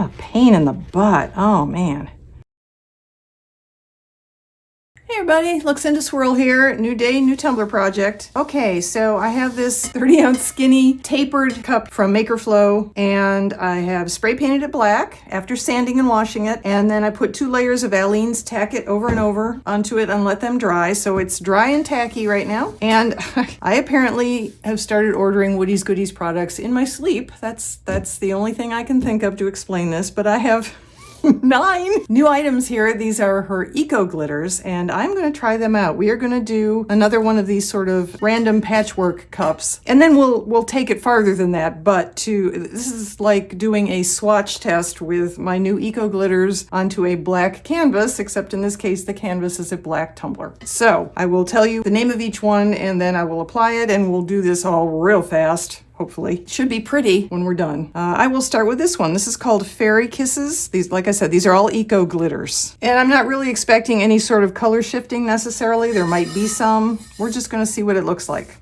What a pain in the butt. Oh, man. Hey everybody, Luxinda Swirl here. New day, new tumbler project. Okay, so I have this 30-ounce skinny tapered cup from Maker Flow, and I have spray painted it black after sanding and washing it, and then I put 2 layers of Aleene's Tack It over and over onto it and let them dry. So it's dry and tacky right now. And I apparently have started ordering Woody's Goodies products in my sleep. That's the only thing I can think of to explain this, but I have 9 new items here. These are her eco glitters, and I'm going to try them out. We are going to do another one of these sort of random patchwork cups, and then we'll take it farther than that. But this is like doing a swatch test with my new eco glitters onto a black canvas, except in this case the canvas is a black tumbler. So I will tell you the name of each one, and then I will apply it, and we'll do this all real fast. Hopefully. Should be pretty when we're done. I will start with this one. This is called Fairy Kisses. These, like I said, these are all eco glitters. And I'm not really expecting any sort of color shifting necessarily. There might be some. We're just going to see what it looks like.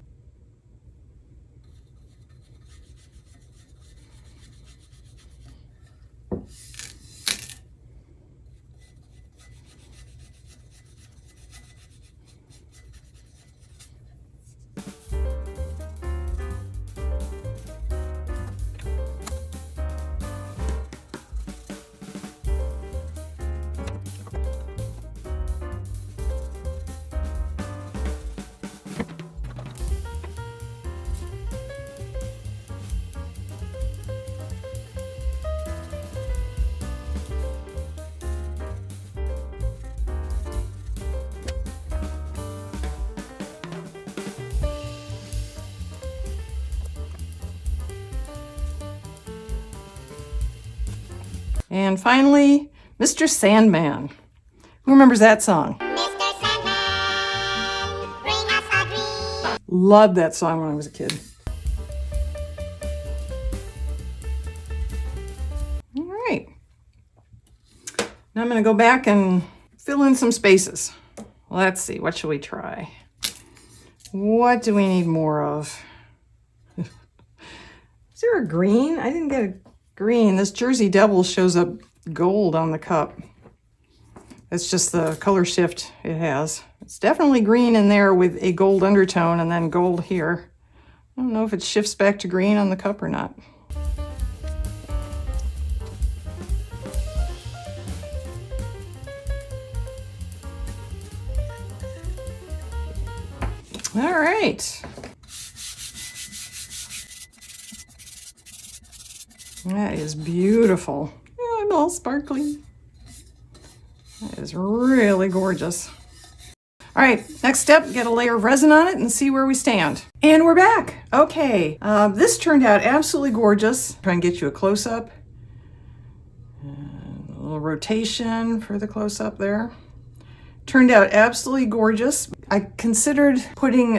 And finally, Mr. Sandman. Who remembers that song? Mr. Sandman, bring us a dream. Loved that song when I was a kid. All right. Now I'm going to go back and fill in some spaces. Let's see, what should we try? What do we need more of? Is there a green? I didn't get a green. This Jersey Devil shows up gold on the cup. It's just the color shift it has. It's definitely green in there with a gold undertone and then gold here. I don't know if it shifts back to green on the cup or not. All right. That is beautiful. Oh, I'm all sparkly. That is really gorgeous. All right, next step, get a layer of resin on it and see where we stand. And we're back. Okay, this turned out absolutely gorgeous. Try and get you a close-up. A little rotation for the close-up there. Turned out absolutely gorgeous. I considered putting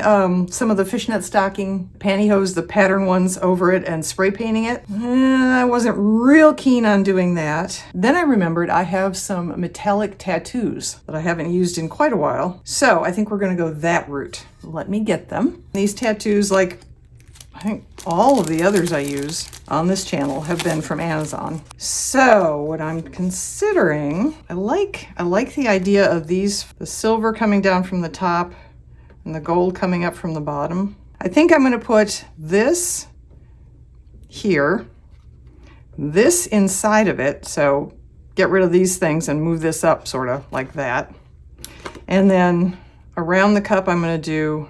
some of the fishnet stocking pantyhose, the pattern ones, over it and spray painting it. I wasn't real keen on doing that. Then I remembered I have some metallic tattoos that I haven't used in quite a while. So I think we're gonna go that route. Let me get them. These tattoos, like I think all of the others I use on this channel have been from Amazon. So what I'm considering, I like the idea of these, the silver coming down from the top and the gold coming up from the bottom. I think I'm going to put this here, this inside of it. So get rid of these things and move this up sort of like that. And then around the cup, I'm going to do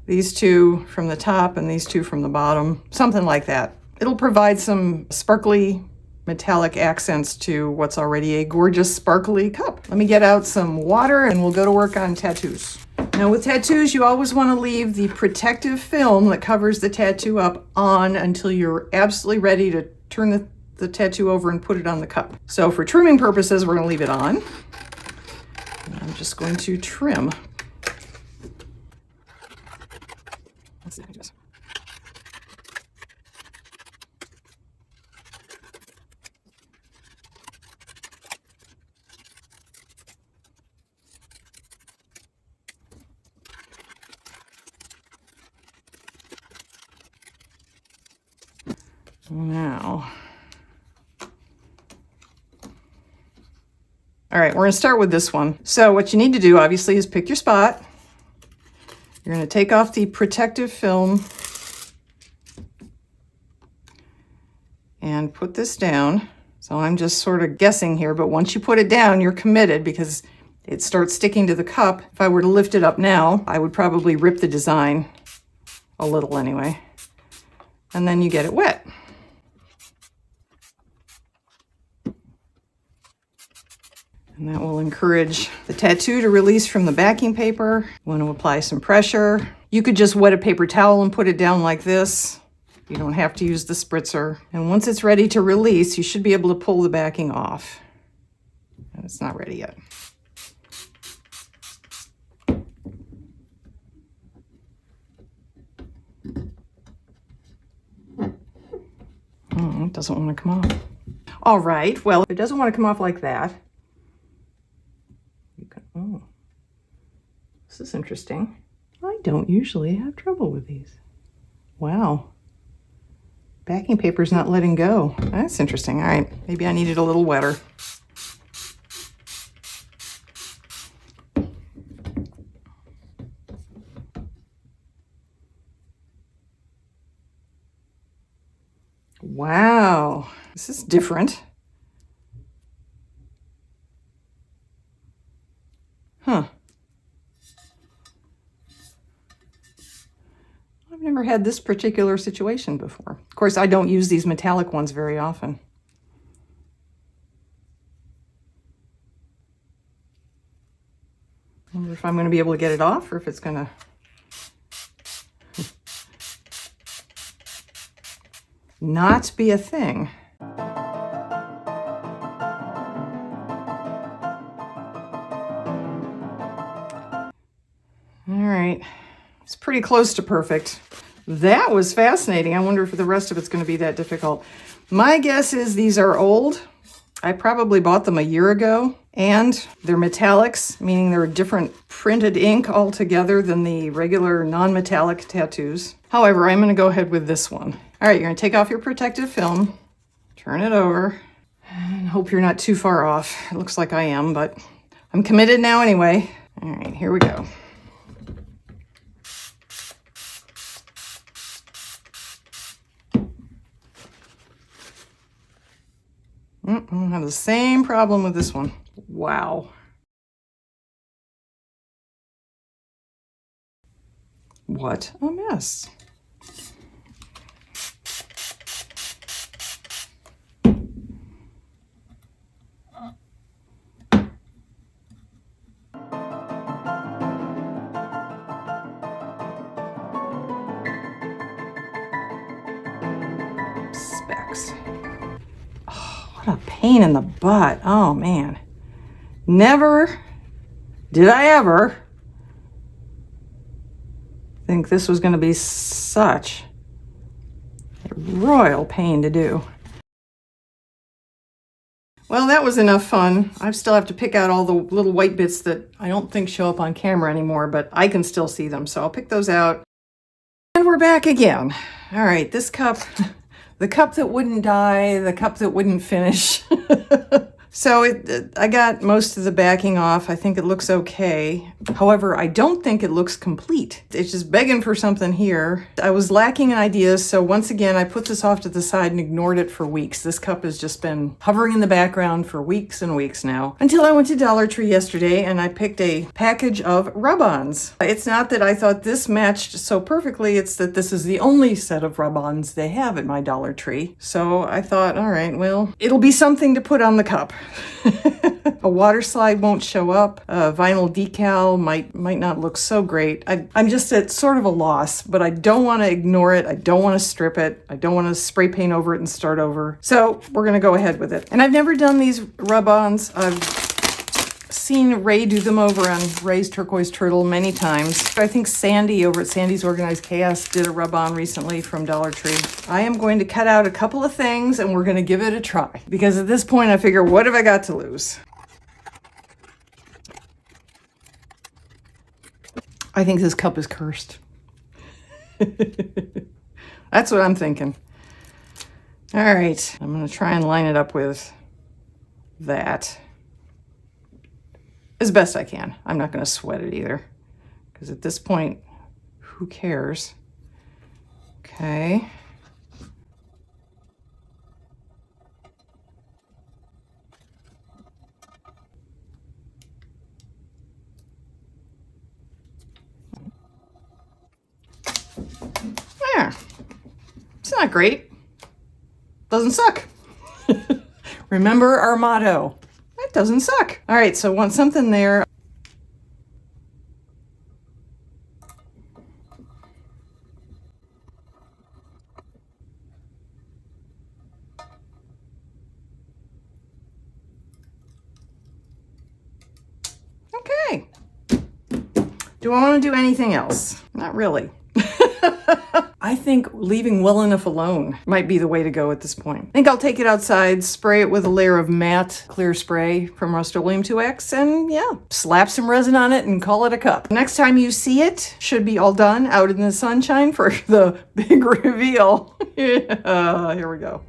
these 2 from the top and these 2 from the bottom, something like that. It'll provide some sparkly metallic accents to what's already a gorgeous sparkly cup. Let me get out some water and we'll go to work on tattoos. Now with tattoos, you always want to leave the protective film that covers the tattoo up on until you're absolutely ready to turn the tattoo over and put it on the cup. So for trimming purposes, we're going to leave it on. And I'm just going to trim. Let's see how it goes. Now, All right, we're gonna start with this one. So what you need to do, obviously, is pick your spot. You're gonna take off the protective film and put this down. So I'm just sort of guessing here, but once you put it down, you're committed because it starts sticking to the cup. If I were to lift it up now, I would probably rip the design a little anyway. And then you get it wet. And that will encourage the tattoo to release from the backing paper. You want to apply some pressure. You could just wet a paper towel and put it down like this. You don't have to use the spritzer. And once it's ready to release, you should be able to pull the backing off. And it's not ready yet. It doesn't want to come off. All right, well, if it doesn't want to come off like that, you can, oh, this is interesting. I don't usually have trouble with these. Wow. Backing paper's not letting go. That's interesting. All right, maybe I need it a little wetter. Wow, this is different. Huh. I've never had this particular situation before. Of course, I don't use these metallic ones very often. I wonder if I'm going to be able to get it off or if it's going to... not be a thing. All right, it's pretty close to perfect. That was fascinating. I wonder if the rest of it's going to be that difficult. My guess is these are old. I probably bought them a year ago, and they're metallics, meaning they're a different printed ink altogether than the regular non-metallic tattoos. However, I'm going to go ahead with this one. All right, you're going to take off your protective film, turn it over, and hope you're not too far off. It looks like I am, but I'm committed now anyway. All right, here we go. I have the same problem with this one. Wow. What a mess. Specs. What a pain in the butt. Oh man. Never did I ever think this was going to be such a royal pain to do. Well, that was enough fun. I still have to pick out all the little white bits that I don't think show up on camera anymore, but I can still see them. So I'll pick those out. And we're back again. All right, this cup, the cup that wouldn't die, the cup that wouldn't finish. So I got most of the backing off. I think it looks okay. However, I don't think it looks complete. It's just begging for something here. I was lacking in ideas, so once again, I put this off to the side and ignored it for weeks. This cup has just been hovering in the background for weeks and weeks now. Until I went to Dollar Tree yesterday and I picked a package of rub-ons. It's not that I thought this matched so perfectly, it's that this is the only set of rub-ons they have at my Dollar Tree. So I thought, all right, well, it'll be something to put on the cup. A water slide won't show up. A vinyl decal might not look so great. I'm just at sort of a loss, but I don't want to ignore it. I don't want to strip it. I don't want to spray paint over it and start over. So we're going to go ahead with it. And I've never done these rub-ons. I've seen Ray do them over on Ray's Turquoise Turtle many times. I think Sandy over at Sandy's Organized Chaos did a rub-on recently from Dollar Tree. I am going to cut out a couple of things and we're going to give it a try. Because at this point I figure, what have I got to lose? I think this cup is cursed. That's what I'm thinking. All right, I'm going to try and line it up with that. as best I can. I'm not going to sweat it either, because at this point, who cares? Okay. Yeah, it's not great. Doesn't suck. Remember our motto. That doesn't suck. All right, so want something there. Okay. Do I want to do anything else? Not really. I think leaving well enough alone might be the way to go at this point. I think I'll take it outside, spray it with a layer of matte clear spray from Rust-Oleum 2X, and yeah, slap some resin on it and call it a cup. Next time you see it, should be all done out in the sunshine for the big reveal. Yeah, here we go.